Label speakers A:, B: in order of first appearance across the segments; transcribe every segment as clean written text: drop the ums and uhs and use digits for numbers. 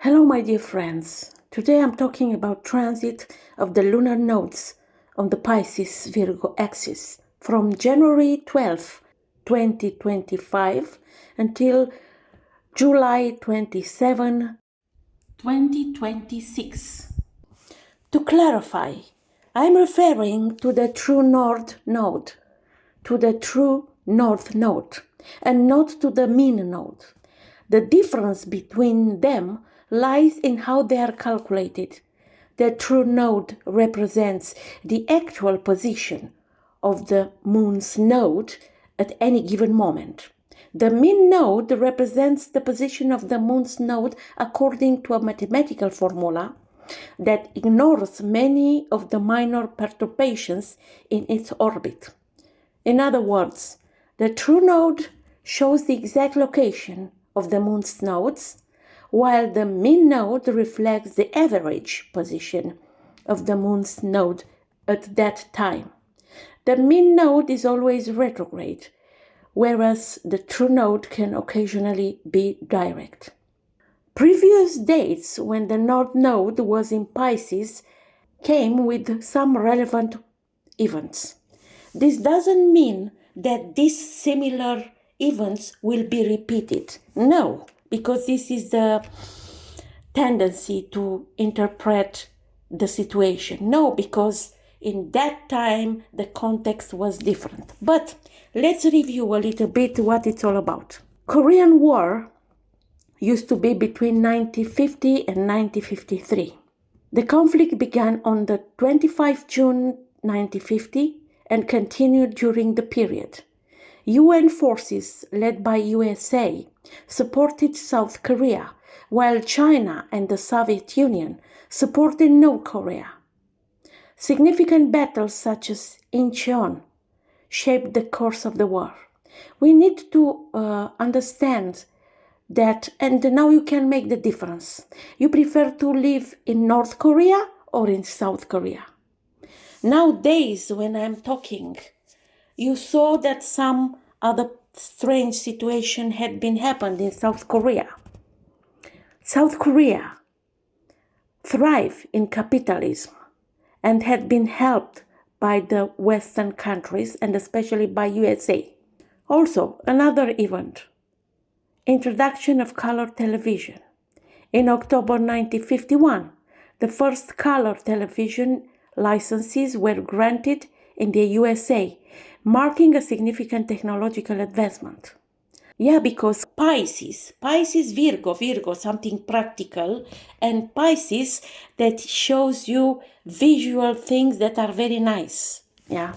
A: Hello, my dear friends. Today I'm talking about transit of the lunar nodes on the Pisces Virgo axis from January 12, 2025 until July 27, 2026. To clarify, I'm referring to the true north node, and not to the mean node. The difference between them lies in how they are calculated. The true node represents the actual position of the moon's node at any given moment. The mean node represents the position of the moon's node according to a mathematical formula that ignores many of the minor perturbations in its orbit. In other words, the true node shows the exact location of the moon's nodes, while the mean node reflects the average position of the moon's node at that time. The mean node is always retrograde, whereas the true node can occasionally be direct. Previous dates when the north node was in Pisces came with some relevant events. This doesn't mean that these similar events will be repeated. No, because this is the tendency to interpret the situation. No, because in that time the context was different. But let's review a little bit what it's all about. Korean War used to be between 1950 and 1953. The conflict began on the 25 June 1950 and continued during the period. UN forces led by USA supported South Korea, while China and the Soviet Union supported North Korea. Significant battles such as Incheon shaped the course of the war. We need to understand that, and now you can make the difference. You prefer to live in North Korea or in South Korea? Nowadays, when I'm talking, you saw that some other strange situation had been happened in South Korea. South Korea thrived in capitalism and had been helped by the Western countries and especially by USA. Also, another event, introduction of color television. In October 1951, the first color television licenses were granted in the USA, marking a significant technological advancement. Yeah, because Pisces, Virgo, something practical, and Pisces that shows you visual things that are very nice. Yeah.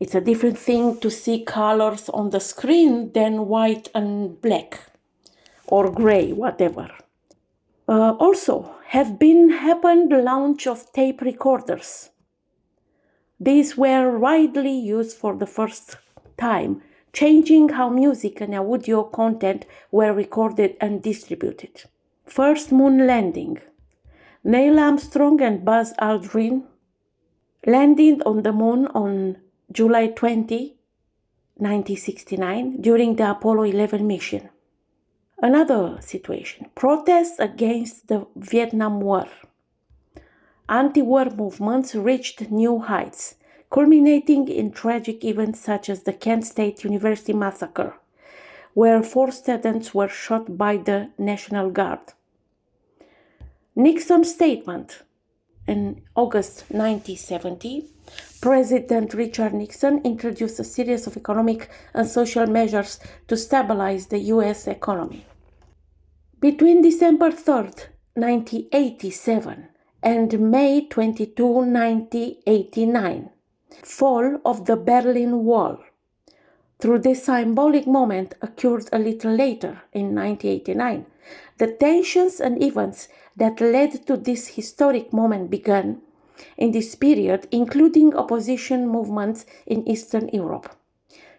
A: It's a different thing to see colors on the screen than white and black or gray, whatever. Also, happened launch of tape recorders. These were widely used for the first time, changing how music and audio content were recorded and distributed. First moon landing. Neil Armstrong and Buzz Aldrin landed on the moon on July 20, 1969, during the Apollo 11 mission. Another situation, protests against the Vietnam War. Anti-war movements reached new heights, culminating in tragic events such as the Kent State University massacre, where 4 students were shot by the National Guard. Nixon's statement. In August 1970, President Richard Nixon introduced a series of economic and social measures to stabilize the U.S. economy. Between December 3, 1987 and May 22, 1989, fall of the Berlin Wall. Through this symbolic moment occurred a little later, in 1989. The tensions and events that led to this historic moment began in this period, including opposition movements in Eastern Europe.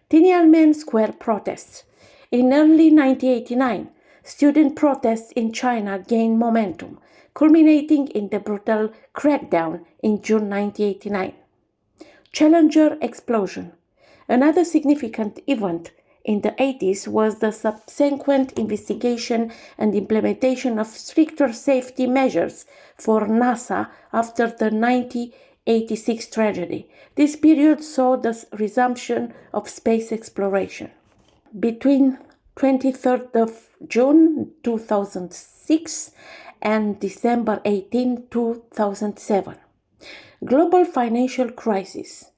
A: Tiananmen Square protests. In early 1989, student protests in China gained momentum, culminating in the brutal crackdown in June 1989. Challenger explosion. Another significant event in the 80s was the subsequent investigation and implementation of stricter safety measures for NASA after the 1986 tragedy. This period saw the resumption of space exploration. Between 23rd of June 2006 and December 18, 2007. Global financial crisis.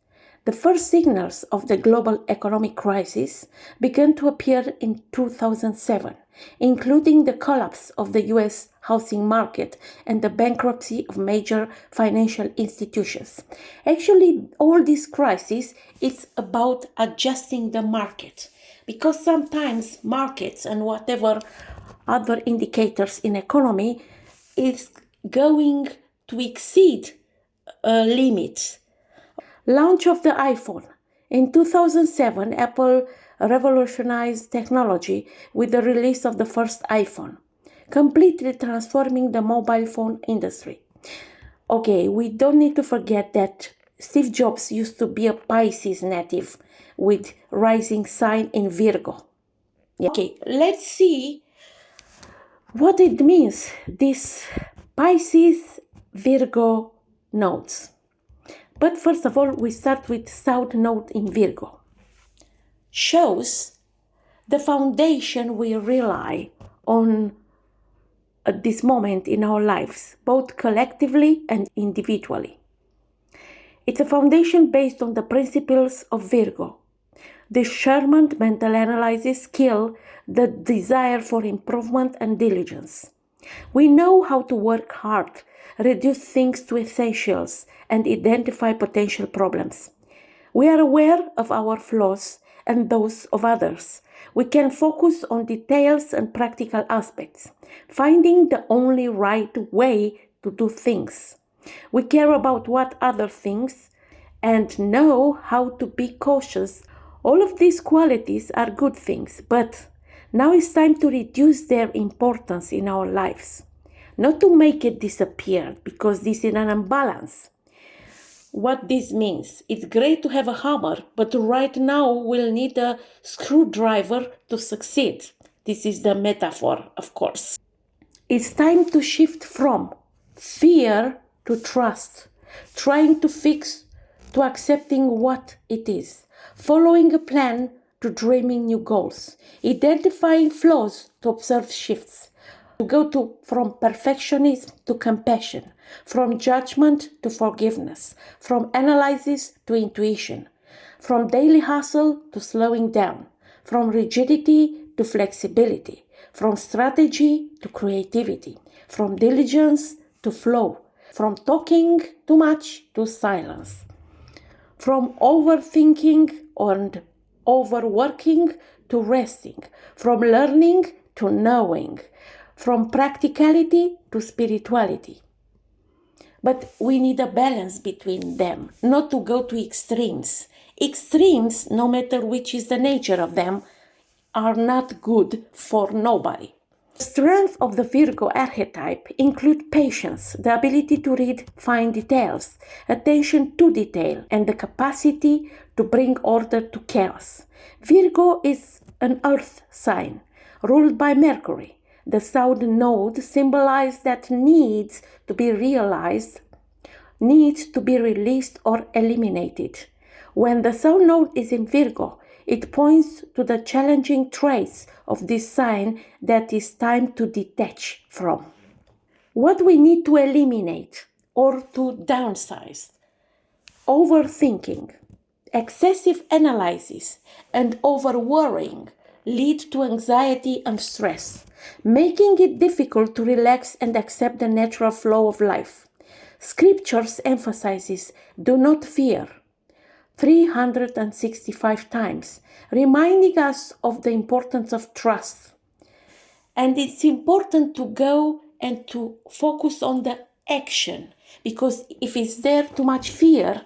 A: The first signals of the global economic crisis began to appear in 2007, including the collapse of the US housing market and the bankruptcy of major financial institutions. Actually, all this crisis is about adjusting the market, because sometimes markets and whatever other indicators in economy is going to exceed a limit. Launch of the iPhone. In 2007, Apple revolutionized technology with the release of the first iPhone, completely transforming the mobile phone industry. Okay, we don't need to forget that Steve Jobs used to be a Pisces native with rising sign in Virgo. Okay, let's see what it means, this Pisces Virgo nodes. But first of all, we start with South Node in Virgo. Shows the foundation we rely on at this moment in our lives, both collectively and individually. It's a foundation based on the principles of Virgo. Discernment, mental analysis, skill, the desire for improvement and diligence. We know how to work hard, reduce things to essentials, and identify potential problems. We are aware of our flaws and those of others. We can focus on details and practical aspects, finding the only right way to do things. We care about what other things and know how to be cautious. All of these qualities are good things, but now it's time to reduce their importance in our lives. Not to make it disappear, because this is an imbalance. What this means, it's great to have a hammer, but right now we'll need a screwdriver to succeed. This is the metaphor, of course. It's time to shift from fear to trust, trying to fix to accepting what it is, following a plan to dreaming new goals, identifying flaws to observe shifts, to go from perfectionism to compassion, from judgment to forgiveness, from analysis to intuition, from daily hustle to slowing down, from rigidity to flexibility, from strategy to creativity, from diligence to flow, from talking too much to silence, from overthinking and overworking to resting, from learning to knowing, from practicality to spirituality. But we need a balance between them, not to go to extremes. Extremes, no matter which is the nature of them, are not good for nobody. The strength of the Virgo archetype include patience, the ability to read fine details, attention to detail, and the capacity to bring order to chaos. Virgo is an earth sign, ruled by Mercury. The South Node symbolizes that needs to be realized, needs to be released or eliminated. When the South Node is in Virgo, it points to the challenging traits of this sign that is time to detach from. What we need to eliminate or to downsize: overthinking, excessive analysis, and over-worrying lead to anxiety and stress, making it difficult to relax and accept the natural flow of life. Scriptures emphasizes do not fear 365 times, reminding us of the importance of trust. And it's important to go and to focus on the action, because if it's there too much fear,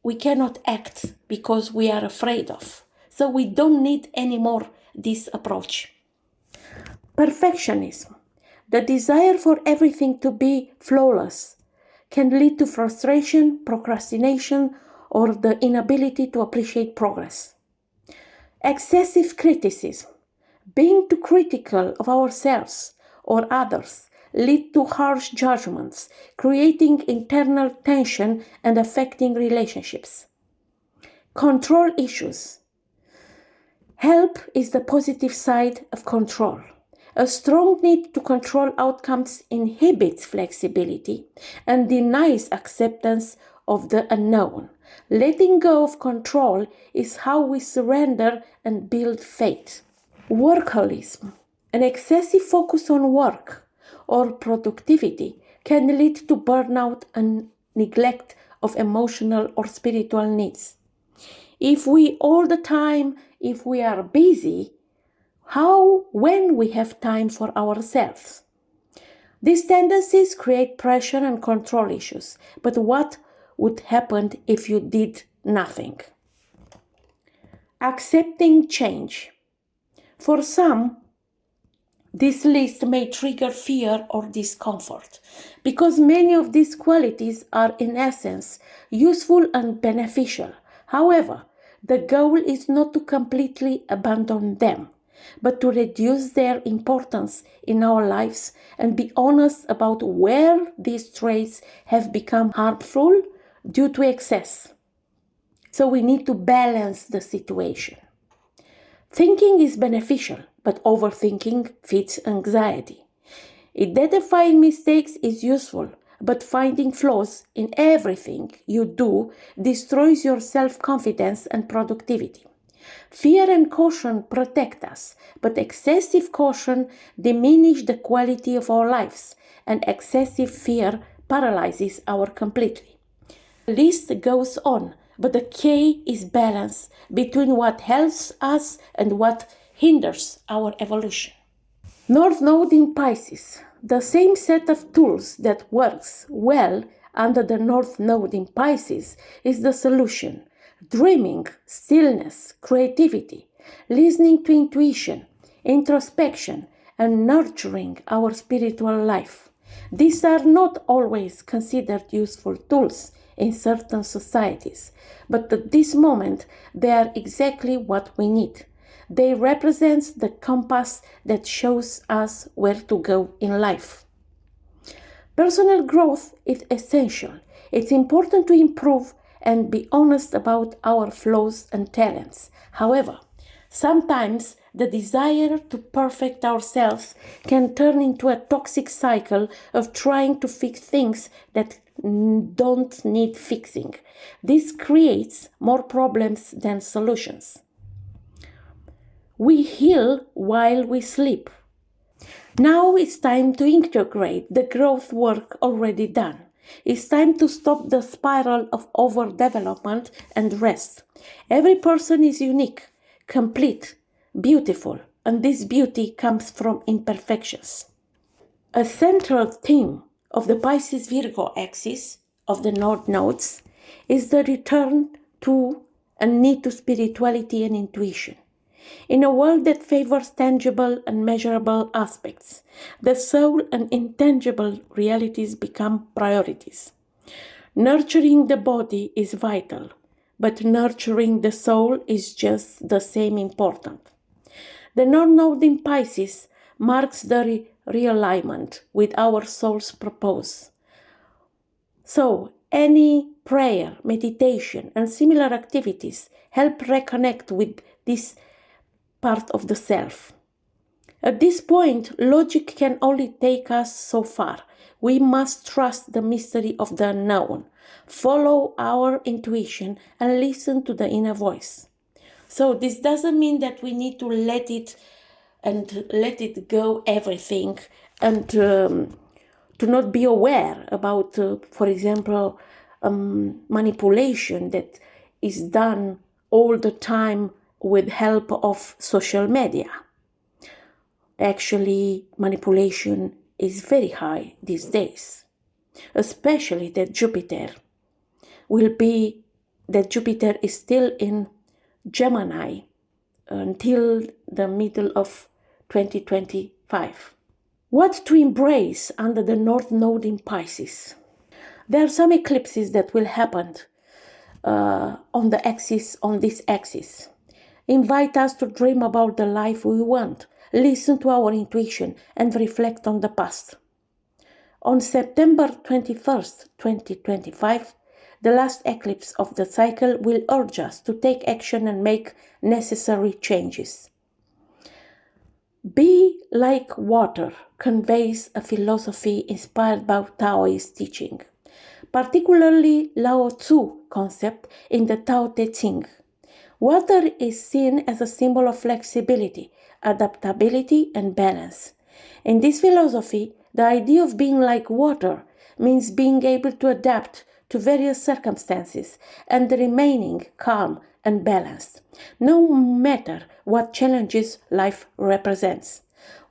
A: we cannot act because we are afraid of. So we don't need anymore this approach. Perfectionism, the desire for everything to be flawless, can lead to frustration, procrastination, or the inability to appreciate progress. Excessive criticism, being too critical of ourselves or others, lead to harsh judgments, creating internal tension and affecting relationships. Control issues. Help is the positive side of control. A strong need to control outcomes inhibits flexibility and denies acceptance of the unknown. Letting go of control is how we surrender and build faith. Workaholism, an excessive focus on work or productivity, can lead to burnout and neglect of emotional or spiritual needs. If we are busy, when we have time for ourselves? These tendencies create pressure and control issues. But what would happen if you did nothing? Accepting change. For some, this list may trigger fear or discomfort, because many of these qualities are in essence useful and beneficial. However, the goal is not to completely abandon them, but to reduce their importance in our lives and be honest about where these traits have become harmful due to excess. So we need to balance the situation. Thinking is beneficial, but overthinking feeds anxiety. Identifying mistakes is useful, but finding flaws in everything you do destroys your self-confidence and productivity. Fear and caution protect us, but excessive caution diminishes the quality of our lives, and excessive fear paralyzes our completely. The list goes on, but the key is balance between what helps us and what hinders our evolution. North Node in Pisces. The same set of tools that works well under the North Node in Pisces is the solution. Dreaming, stillness, creativity, listening to intuition, introspection, and nurturing our spiritual life. These are not always considered useful tools in certain societies, but at this moment they are exactly what we need. They represent the compass that shows us where to go in life. Personal growth is essential. It's important to improve and be honest about our flaws and talents. However, sometimes the desire to perfect ourselves can turn into a toxic cycle of trying to fix things that don't need fixing. This creates more problems than solutions. We heal while we sleep. Now it's time to integrate the growth work already done. It's time to stop the spiral of overdevelopment and rest. Every person is unique, complete, beautiful, and this beauty comes from imperfections. A central theme of the Pisces-Virgo axis of the North Nodes is the return to and need to spirituality and intuition. In a world that favors tangible and measurable aspects, the soul and intangible realities become priorities. Nurturing the body is vital, but nurturing the soul is just the same important. The North Node in Pisces marks the realignment with our soul's purpose. So, any prayer, meditation, and similar activities help reconnect with this part of the self. At this point, logic can only take us so far. We must trust the mystery of the unknown, follow our intuition, and listen to the inner voice. So this doesn't mean that we need to let it go everything and to not be aware about, for example, manipulation that is done all the time with help of social media. Actually, manipulation is very high these days, especially that Jupiter is still in Gemini until the middle of 2025. What to embrace under the North Node in Pisces? There are some eclipses that will happen on this axis. invite us to dream about the life we want, listen to our intuition, and reflect on the past. On September 21st, 2025, the last eclipse of the cycle will urge us to take action and make necessary changes. Be like water conveys a philosophy inspired by Taoist teaching, particularly Lao Tzu concept in the Tao Te Ching. Water is seen as a symbol of flexibility, adaptability, and balance. In this philosophy, the idea of being like water means being able to adapt to various circumstances and remaining calm and balanced, no matter what challenges life represents.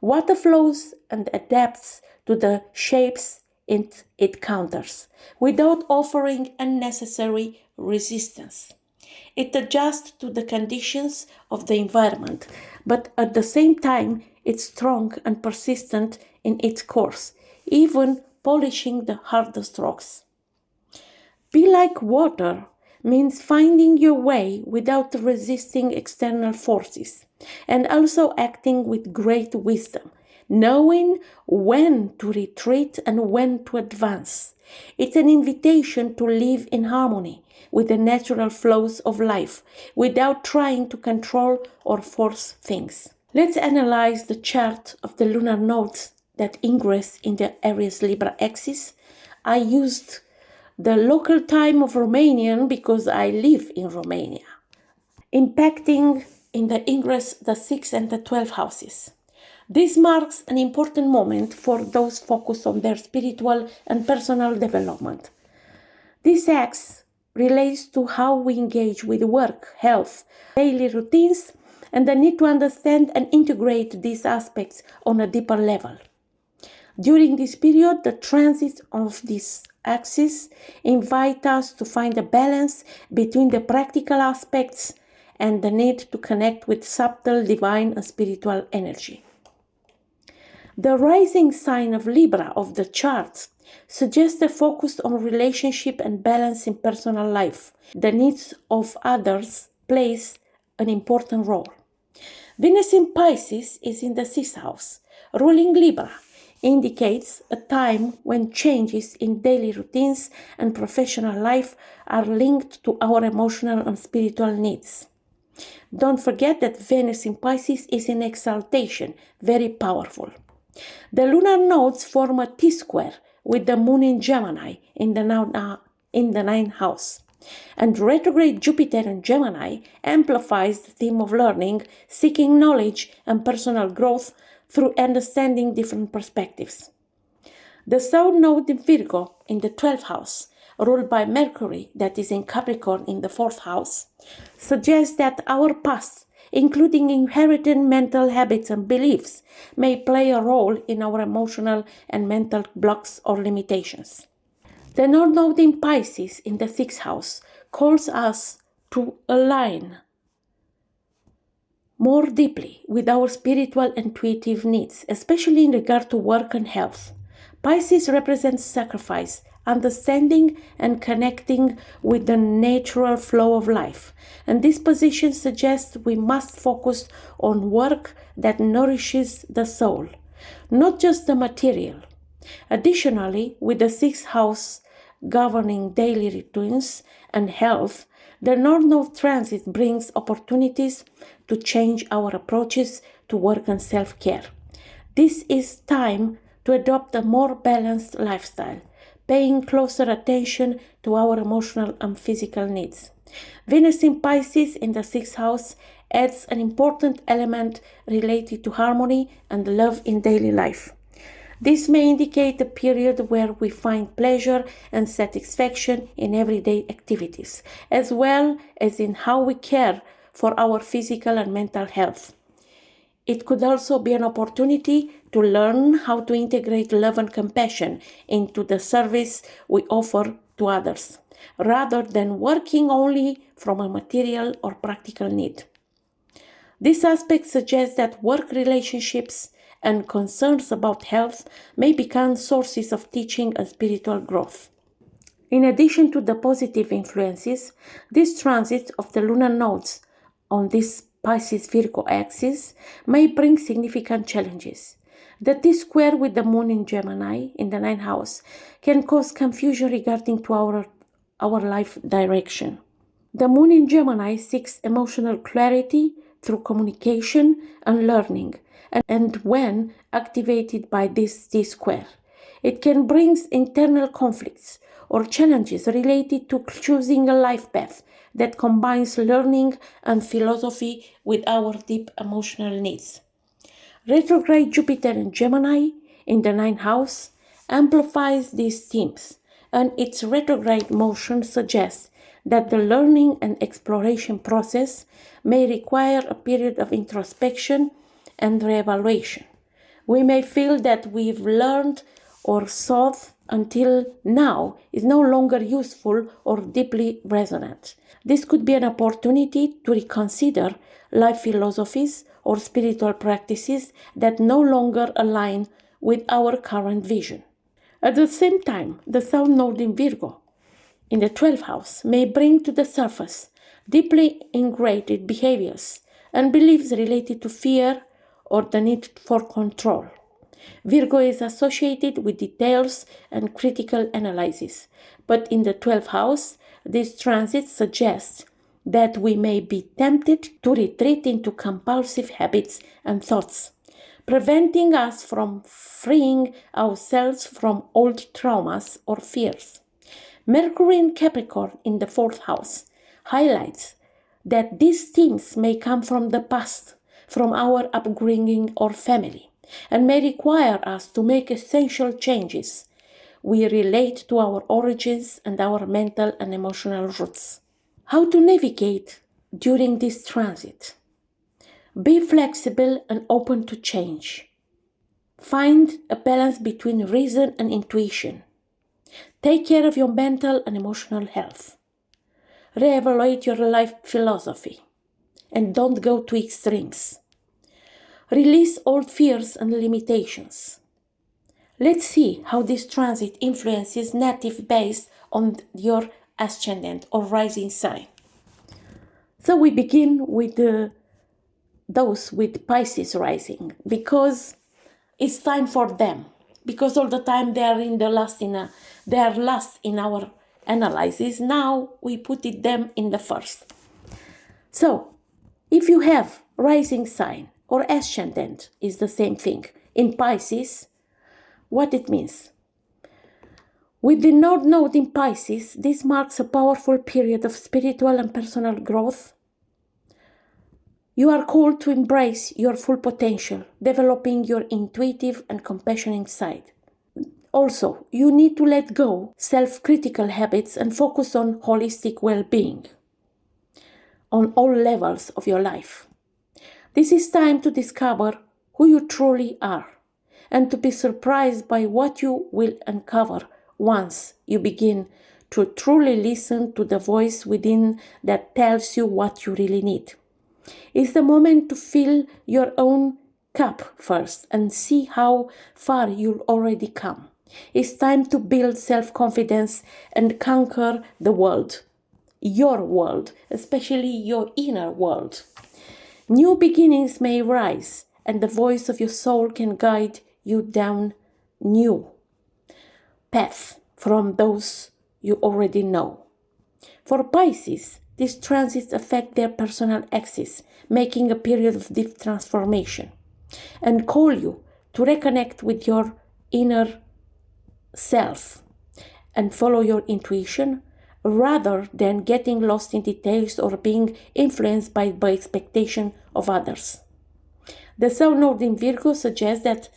A: Water flows and adapts to the shapes it encounters without offering unnecessary resistance. It adjusts to the conditions of the environment, but at the same time, it's strong and persistent in its course, even polishing the hardest rocks. Be like water means finding your way without resisting external forces, and also acting with great wisdom, knowing when to retreat and when to advance. It's an invitation to live in harmony with the natural flows of life without trying to control or force things. Let's analyze the chart of the lunar nodes that ingress in the Aries Libra axis. I used the local time of Romanian because I live in Romania, impacting in the ingress the 6th and the 12th houses. This marks an important moment for those focused on their spiritual and personal development. This axe relates to how we engage with work, health, daily routines, and the need to understand and integrate these aspects on a deeper level. During this period, the transits of this axis invite us to find a balance between the practical aspects and the need to connect with subtle divine and spiritual energy. The rising sign of Libra of the chart suggests a focus on relationship and balance in personal life. The needs of others plays an important role. Venus in Pisces is in the 6th house, ruling Libra, indicates a time when changes in daily routines and professional life are linked to our emotional and spiritual needs. Don't forget that Venus in Pisces is in exaltation, very powerful. The lunar nodes form a T-square with the moon in Gemini in the 9th house. And retrograde Jupiter in Gemini amplifies the theme of learning, seeking knowledge, and personal growth through understanding different perspectives. The South Node in Virgo in the 12th house, ruled by Mercury that is in Capricorn in the 4th house, suggests that our past, including inherited mental habits and beliefs, may play a role in our emotional and mental blocks or limitations. The North Node in Pisces in the 6th house calls us to align more deeply with our spiritual and intuitive needs, especially in regard to work and health. Pisces represents sacrifice, understanding and connecting with the natural flow of life. And this position suggests we must focus on work that nourishes the soul, not just the material. Additionally, with the 6th house governing daily routines and health, the North Node transit brings opportunities to change our approaches to work and self-care. This is time to adopt a more balanced lifestyle, paying closer attention to our emotional and physical needs. Venus in Pisces in the 6th house adds an important element related to harmony and love in daily life. This may indicate a period where we find pleasure and satisfaction in everyday activities, as well as in how we care for our physical and mental health. It could also be an opportunity to learn how to integrate love and compassion into the service we offer to others, rather than working only from a material or practical need. This aspect suggests that work relationships and concerns about health may become sources of teaching and spiritual growth. In addition to the positive influences, this transit of the lunar nodes on this Pisces-Virgo axis may bring significant challenges. The T-square with the moon in Gemini in the 9th house can cause confusion regarding to our life direction. The moon in Gemini seeks emotional clarity through communication and learning, and when activated by this T-square, it can bring internal conflicts or challenges related to choosing a life path that combines learning and philosophy with our deep emotional needs. Retrograde Jupiter in Gemini in the 9th house amplifies these themes, and its retrograde motion suggests that the learning and exploration process may require a period of introspection and reevaluation. We may feel that we've learned or thought until now is no longer useful or deeply resonant. This could be an opportunity to reconsider life philosophies or spiritual practices that no longer align with our current vision. At the same time, the South Node in Virgo in the 12th house may bring to the surface deeply ingrained behaviors and beliefs related to fear or the need for control. Virgo is associated with details and critical analysis, but in the 12th house, this transit suggests that we may be tempted to retreat into compulsive habits and thoughts, preventing us from freeing ourselves from old traumas or fears. Mercury in Capricorn in the 4th house highlights that these themes may come from the past, from our upbringing or family, and may require us to make essential changes. We relate to our origins and our mental and emotional roots. How to navigate during this transit? Be flexible and open to change. Find a balance between reason and intuition. Take care of your mental and emotional health. Reevaluate your life philosophy and don't go to extremes. Release old fears and limitations. Let's see how this transit influences native based on your ascendant or rising sign. So we begin with those with Pisces rising, because it's time for them. Because all the time they are last in our analysis. Now we put them in the first. So if you have rising sign or ascendant is the same thing in Pisces, what it means? With the North Node in Pisces, this marks a powerful period of spiritual and personal growth. You are called to embrace your full potential, developing your intuitive and compassionate side. Also, you need to let go self-critical habits and focus on holistic well-being on all levels of your life. This is time to discover who you truly are and to be surprised by what you will uncover once you begin to truly listen to the voice within that tells you what you really need. It's the moment to fill your own cup first and see how far you'll already come. It's time to build self-confidence and conquer the world, your world, especially your inner world. New beginnings may rise, and the voice of your soul can guide you down new paths from those you already know. For Pisces, these transits affect their personal axis, making a period of deep transformation, and call you to reconnect with your inner self and follow your intuition rather than getting lost in details or being influenced by expectation of others. The South Node in Virgo suggests that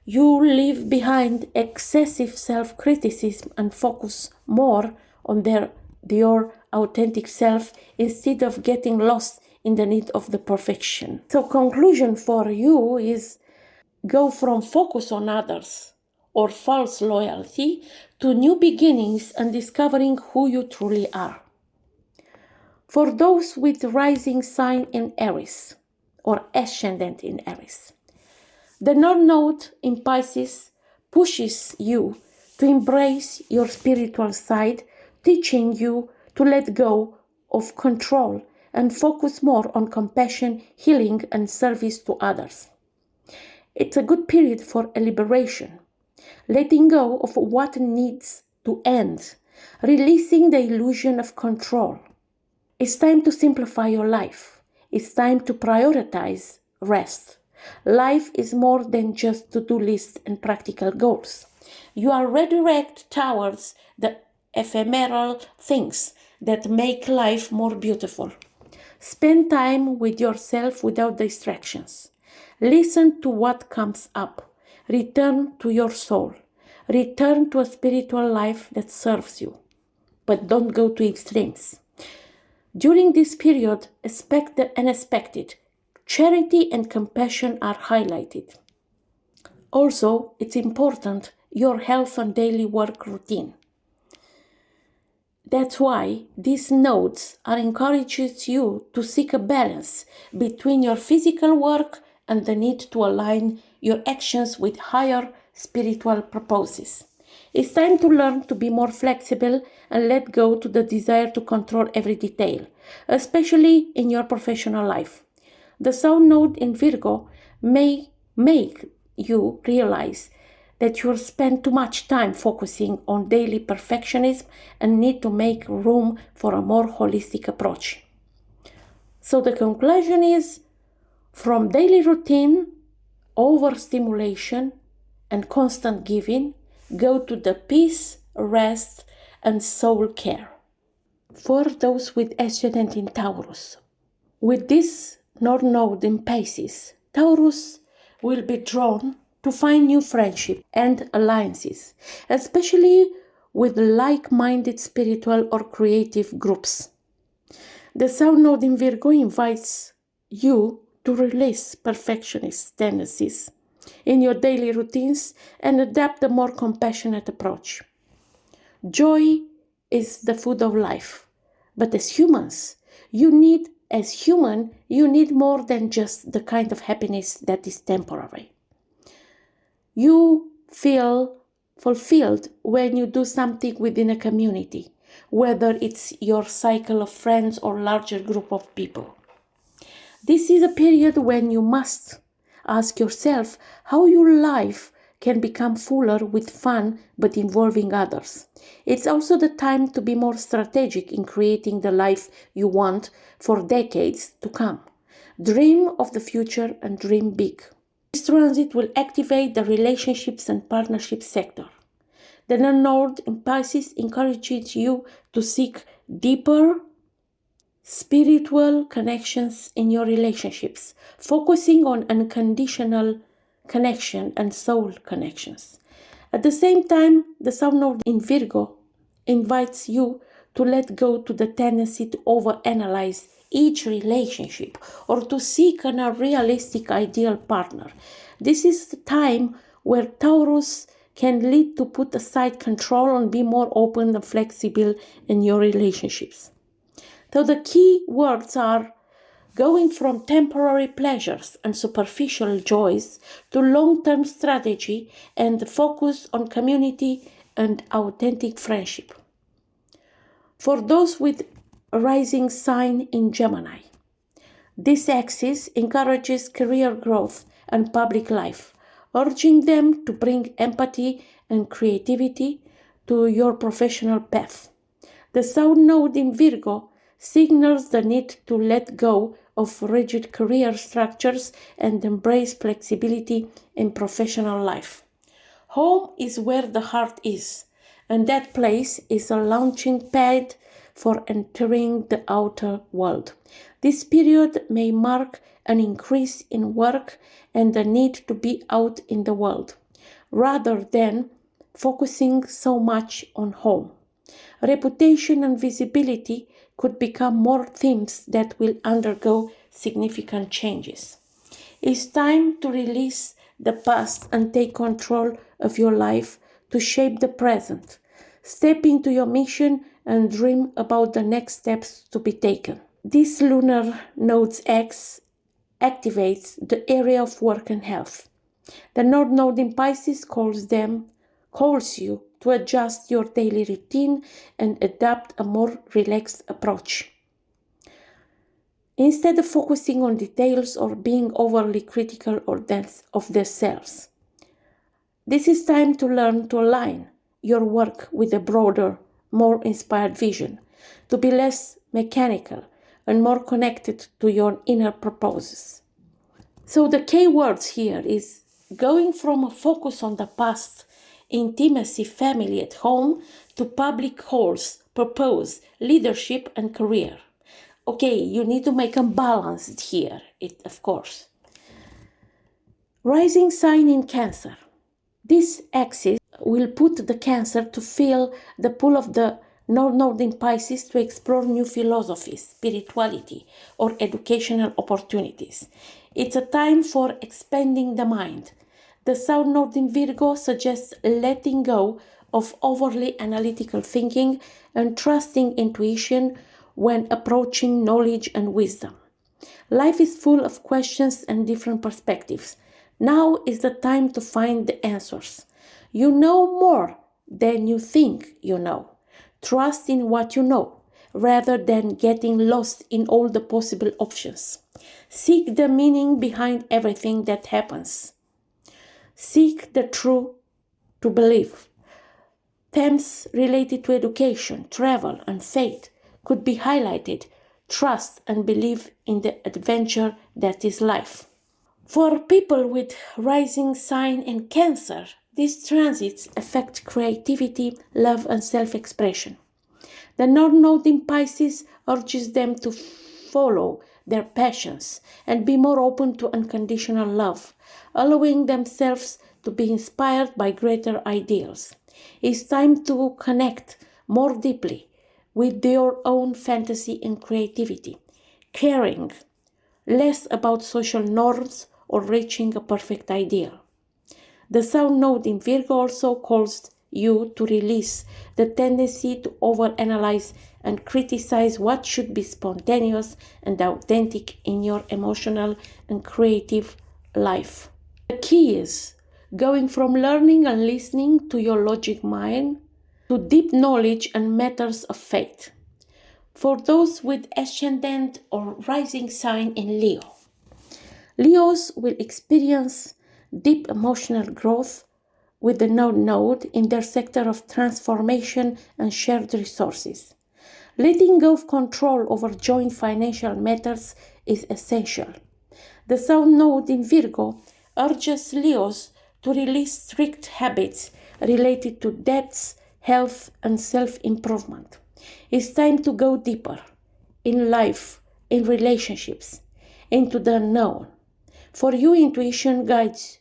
A: you leave behind excessive self-criticism and focus more on your authentic self instead of getting lost in the need of the perfection. So conclusion for you is go from focus on others or false loyalty to new beginnings and discovering who you truly are. For those with rising sign in Aries or ascendant in Aries, the North Node in Pisces pushes you to embrace your spiritual side, teaching you to let go of control and focus more on compassion, healing, and service to others. It's a good period for a liberation, letting go of what needs to end, releasing the illusion of control. It's time to simplify your life. It's time to prioritize rest. Life is more than just to-do lists and practical goals. You are redirected towards the ephemeral things that make life more beautiful. Spend time with yourself without distractions. Listen to what comes up. Return to your soul. Return to a spiritual life that serves you. But don't go to extremes. During this period, expect the unexpected. Charity and compassion are highlighted. Also, it's important your health and daily work routine. That's why these nodes are encourages you to seek a balance between your physical work and the need to align your actions with higher spiritual purposes. It's time to learn to be more flexible and let go to the desire to control every detail, especially in your professional life. The Sun node in Virgo may make you realize that you spend too much time focusing on daily perfectionism and need to make room for a more holistic approach. So the conclusion is, from daily routine, overstimulation, and constant giving, go to the peace, rest, and soul care. For those with Ascendant in Taurus, with this North Node in Pisces, Taurus will be drawn to find new friendship and alliances, especially with like-minded spiritual or creative groups. The South Node in Virgo invites you to release perfectionist tendencies in your daily routines and adapt a more compassionate approach. Joy is the food of life, but as humans, you need more than just the kind of happiness that is temporary. You feel fulfilled when you do something within a community, whether it's your cycle of friends or larger group of people. This is a period when you must ask yourself how your life can become fuller with fun but involving others. It's also the time to be more strategic in creating the life you want for decades to come. Dream of the future and dream big. This transit will activate the relationships and partnership sector. The Lunar Node in Pisces encourages you to seek deeper spiritual connections in your relationships, focusing on unconditional connection and soul connections. At the same time, the Sun Node in Virgo invites you to let go to the tendency to overanalyze each relationship or to seek an unrealistic ideal partner. This is the time where Taurus can lead to put aside control and be more open and flexible in your relationships. So the key words are going from temporary pleasures and superficial joys to long-term strategy and focus on community and authentic friendship. For those with a rising sign in Gemini, this axis encourages career growth and public life, urging them to bring empathy and creativity to your professional path. The Sun Node in Virgo signals the need to let go of rigid career structures and embrace flexibility in professional life. Home is where the heart is, and that place is a launching pad for entering the outer world. This period may mark an increase in work and the need to be out in the world, rather than focusing so much on home. Reputation and visibility could become more themes that will undergo significant changes. It's time to release the past and take control of your life to shape the present. Step into your mission and dream about the next steps to be taken. This Lunar Nodes X activates the area of work and health. The North Node in Pisces calls you to adjust your daily routine and adopt a more relaxed approach. instead of focusing on details or being overly critical of themselves. This is time to learn to align your work with a broader, more inspired vision, to be less mechanical and more connected to your inner purposes. So the key words here is going from a focus on the past, intimacy, family at home, to public goals, purpose, leadership and career. Okay, you need to make them balanced here, of course. Rising sign in Cancer. This axis will put the Cancer to feel the pull of the North Node in Pisces to explore new philosophies, spirituality, or educational opportunities. It's a time for expanding the mind. The South Node in Virgo suggests letting go of overly analytical thinking and trusting intuition when approaching knowledge and wisdom. Life is full of questions and different perspectives. Now is the time to find the answers. You know more than you think you know. Trust in what you know, rather than getting lost in all the possible options. Seek the meaning behind everything that happens. Seek the truth to believe. Themes related to education, travel, and faith could be highlighted. Trust and believe in the adventure that is life. For people with rising sign in Cancer, these transits affect creativity, love, and self-expression. The North Node in Pisces urges them to follow their passions and be more open to unconditional love, allowing themselves to be inspired by greater ideals. It's time to connect more deeply with your own fantasy and creativity, caring less about social norms or reaching a perfect ideal. The South Node in Virgo also calls you to release the tendency to overanalyze and criticize what should be spontaneous and authentic in your emotional and creative life. The key is going from learning and listening to your logic mind to deep knowledge and matters of faith. For those with Ascendant or rising sign in Leo, Leos will experience deep emotional growth with the North Node in their sector of transformation and shared resources. Letting go of control over joint financial matters is essential. The South Node in Virgo urges Leos to release strict habits related to debts, health, and self-improvement. It's time to go deeper in life, in relationships, into the unknown. For you, intuition guides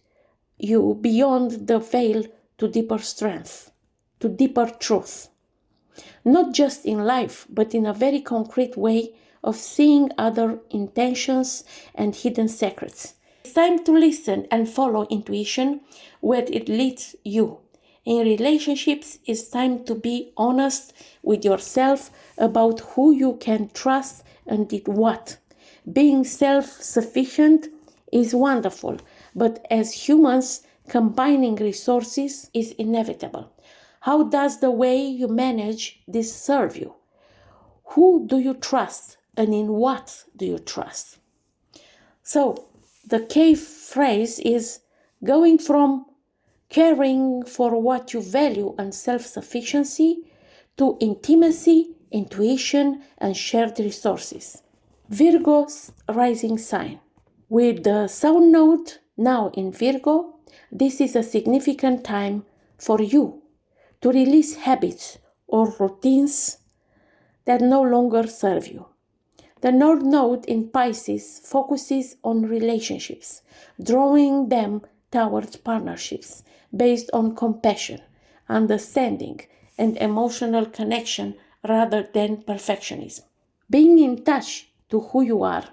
A: you beyond the veil to deeper strength, to deeper truth. Not just in life, but in a very concrete way of seeing other intentions and hidden secrets. It's time to listen and follow intuition where it leads you. In relationships, it's time to be honest with yourself about who you can trust and did what. Being self-sufficient is wonderful, but as humans, combining resources is inevitable. How does the way you manage this serve you? Who do you trust and in what do you trust? So, the key phrase is going from caring for what you value and self-sufficiency to intimacy, intuition, and shared resources. Virgo's rising sign. With the South Node now in Virgo, this is a significant time for you to release habits or routines that no longer serve you. The North Node in Pisces focuses on relationships, drawing them towards partnerships based on compassion, understanding, and emotional connection rather than perfectionism. Being in touch to who you are,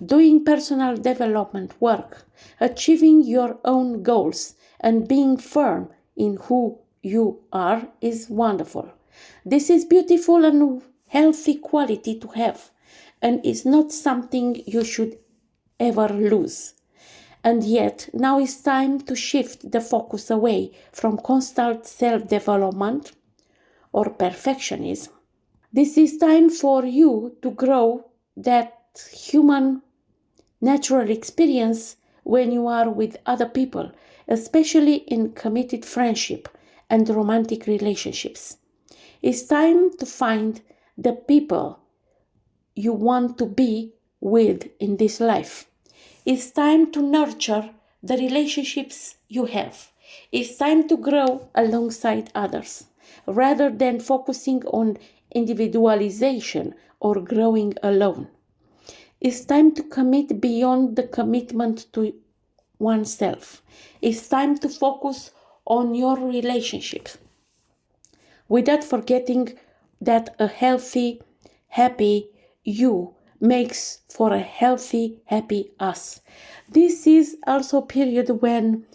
A: doing personal development work, achieving your own goals, and being firm in who you are is wonderful. This is beautiful and healthy quality to have, and is not something you should ever lose. And yet, now is time to shift the focus away from constant self-development or perfectionism. This is time for you to grow that human natural experience when you are with other people, especially in committed friendship and romantic relationships. It's time to find the people you want to be with in this life. It's time to nurture the relationships you have. It's time to grow alongside others, rather than focusing on individualization or growing alone. It's time to commit beyond the commitment to oneself. It's time to focus on your relationships, without forgetting that a healthy, happy you makes for a healthy, happy us. This is also a period when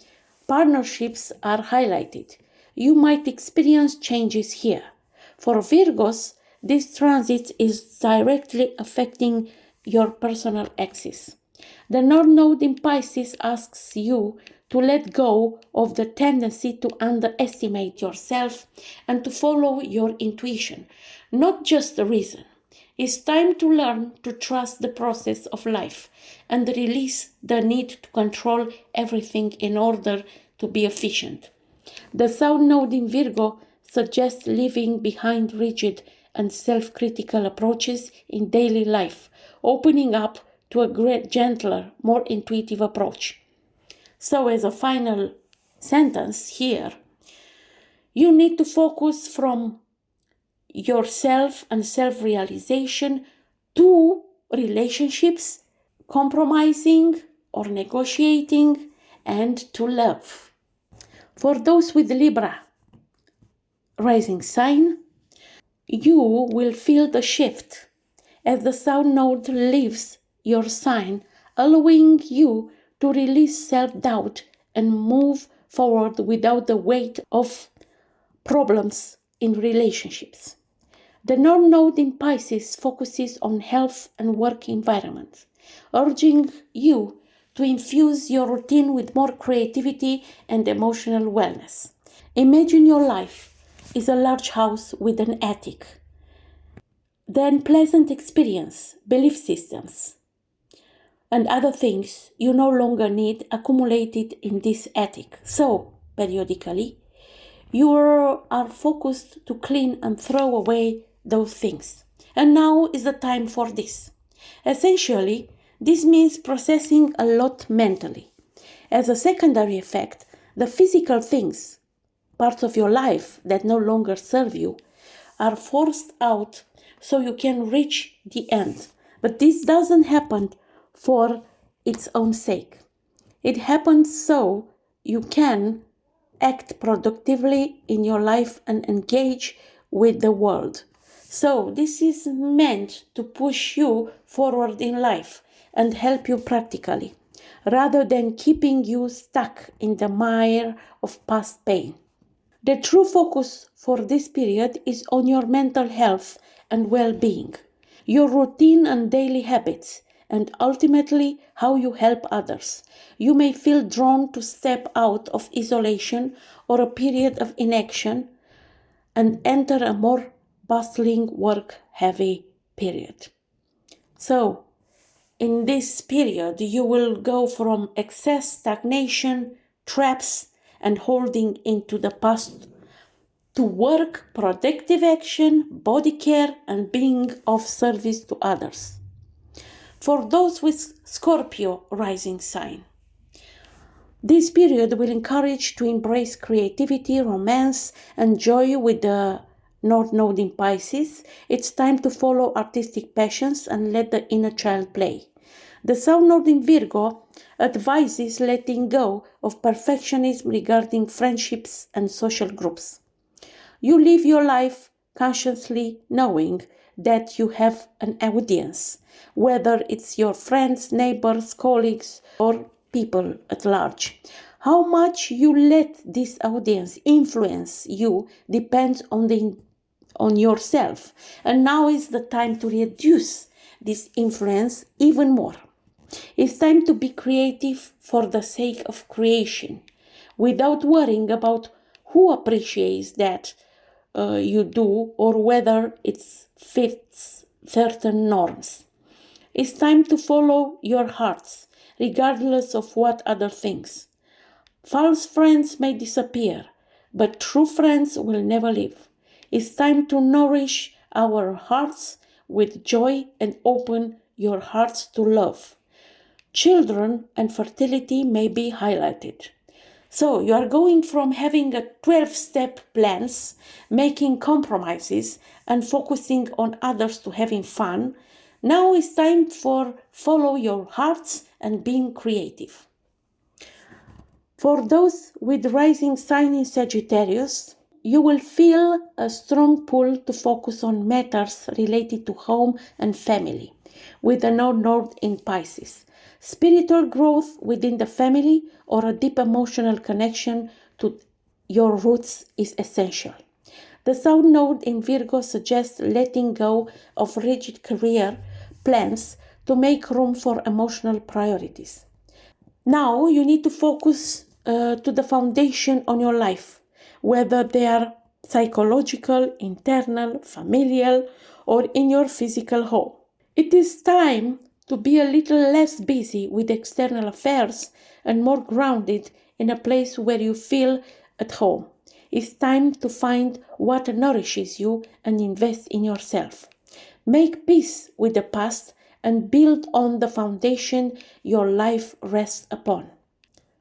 A: partnerships are highlighted. You might experience changes here. For Virgos, this transit is directly affecting your personal axis. The North Node in Pisces asks you to let go of the tendency to underestimate yourself and to follow your intuition, not just the reason. It's time to learn to trust the process of life and release the need to control everything in order to be efficient. The South Node in Virgo suggests leaving behind rigid and self-critical approaches in daily life, opening up to a gentler, more intuitive approach. So as a final sentence here, you need to focus from yourself and self-realization to relationships, compromising or negotiating, and to love. For those with Libra rising sign, you will feel the shift as the South Node leaves your sign, allowing you to release self-doubt and move forward without the weight of problems in relationships. The North Node in Pisces focuses on health and work environment, urging you to infuse your routine with more creativity and emotional wellness. Imagine your life is a large house with an attic. The unpleasant experience, belief systems, and other things you no longer need accumulated in this attic. So, periodically, you are focused to clean and throw away those things. And now is the time for this. Essentially, this means processing a lot mentally. As a secondary effect, the physical things, parts of your life that no longer serve you, are forced out so you can reach the end. But this doesn't happen for its own sake. It happens so you can act productively in your life and engage with the world. So this is meant to push you forward in life and help you practically, rather than keeping you stuck in the mire of past pain. The true focus for this period is on your mental health and well-being, your routine and daily habits, and ultimately how you help others. You may feel drawn to step out of isolation or a period of inaction and enter a more bustling, work-heavy period. So, in this period, you will go from excess, stagnation, traps, and holding into the past to work, productive action, body care, and being of service to others. For those with Scorpio rising sign, this period will encourage to embrace creativity, romance, and joy with the North Node in Pisces. It's time to follow artistic passions and let the inner child play. The South Node in Virgo advises letting go of perfectionism regarding friendships and social groups. You live your life consciously knowing that you have an audience, whether it's your friends, neighbors, colleagues, or people at large. How much you let this audience influence you depends on yourself, and now is the time to reduce this influence even more. It's time to be creative for the sake of creation, without worrying about who appreciates that you do or whether it fits certain norms. It's time to follow your hearts, regardless of what other thinks. False friends may disappear, but true friends will never leave. It's time to nourish our hearts with joy and open your hearts to love. Children and fertility may be highlighted. So you are going from having a 12-step plans, making compromises, and focusing on others to having fun. Now it's time for follow your hearts and being creative. For those with rising sign in Sagittarius, you will feel a strong pull to focus on matters related to home and family, with the North Node in Pisces. Spiritual growth within the family or a deep emotional connection to your roots is essential. The South Node in Virgo suggests letting go of rigid career plans to make room for emotional priorities. Now you need to focus to the foundation on your life, whether they are psychological, internal, familial, or in your physical home. It is time to be a little less busy with external affairs and more grounded in a place where you feel at home. It's time to find what nourishes you and invest in yourself. Make peace with the past and build on the foundation your life rests upon.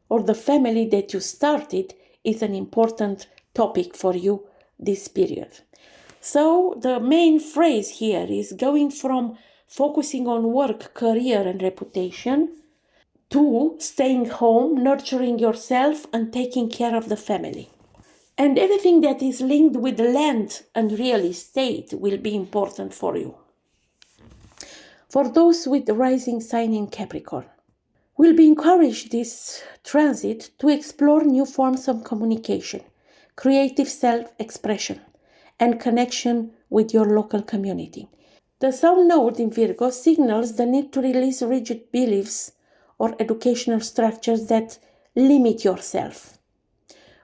A: Or the family that you started is an important topic for you this period. So the main phrase here is going from focusing on work, career, and reputation to staying home, nurturing yourself, and taking care of the family. And everything that is linked with land and real estate will be important for you. For those with the rising sign in Capricorn, we'll be encouraged this transit to explore new forms of communication, creative self-expression, and connection with your local community. The South Node in Virgo signals the need to release rigid beliefs or educational structures that limit yourself.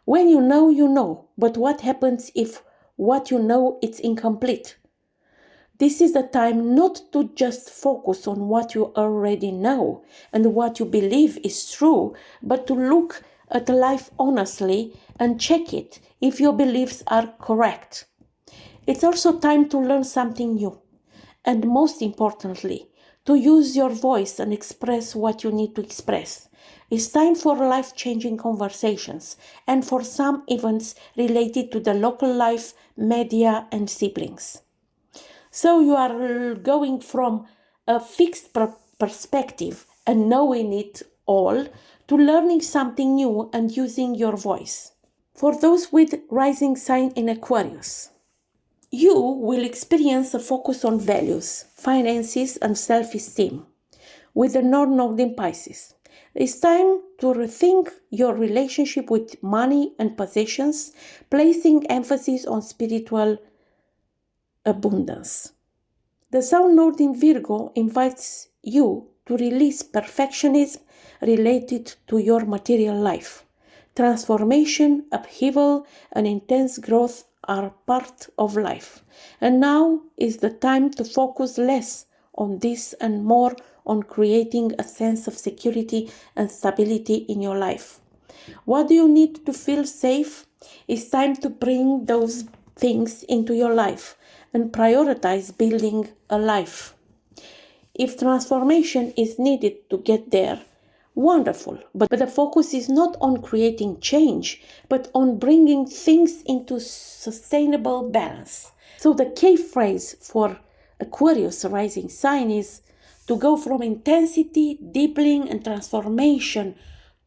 A: When you know, but what happens if what you know is incomplete? This is the time not to just focus on what you already know and what you believe is true, but to look at life honestly and check it if your beliefs are correct. It's also time to learn something new, and most importantly, to use your voice and express what you need to express. It's time for life-changing conversations and for some events related to the local life, media, and siblings. So you are going from a fixed perspective and knowing it all to learning something new and using your voice. For those with rising sign in Aquarius, you will experience a focus on values, finances, and self-esteem with the North Node in Pisces. It's time to rethink your relationship with money and possessions, placing emphasis on spiritual abundance. The South Node in Virgo invites you to release perfectionism related to your material life. Transformation, upheaval, and intense growth are part of life. And now is the time to focus less on this and more on creating a sense of security and stability in your life. What do you need to feel safe? It's time to bring those things into your life and prioritize building a life. If transformation is needed to get there, wonderful, but the focus is not on creating change, but on bringing things into sustainable balance. So the key phrase for Aquarius rising sign is to go from intensity, deepening, and transformation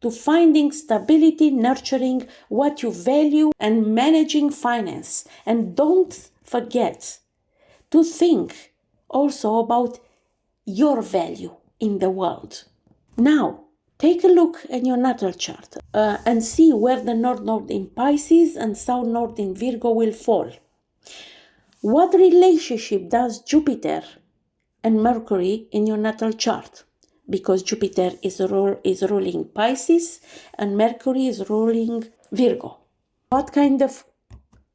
A: to finding stability, nurturing what you value, and managing finance. And don't forget to think also about your value in the world. Now, take a look at your natal chart and see where the North Node in Pisces and South Node in Virgo will fall. What relationship does Jupiter and Mercury in your natal chart? Because Jupiter is ruling Pisces and Mercury is ruling Virgo. What kind of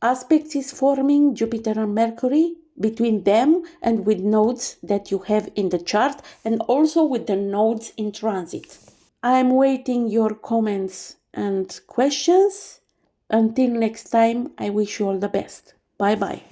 A: aspect is forming Jupiter and Mercury? between them and with nodes that you have in the chart, and also with the nodes in transit. I'm waiting your comments and questions. Until next time, I wish you all the best. Bye bye.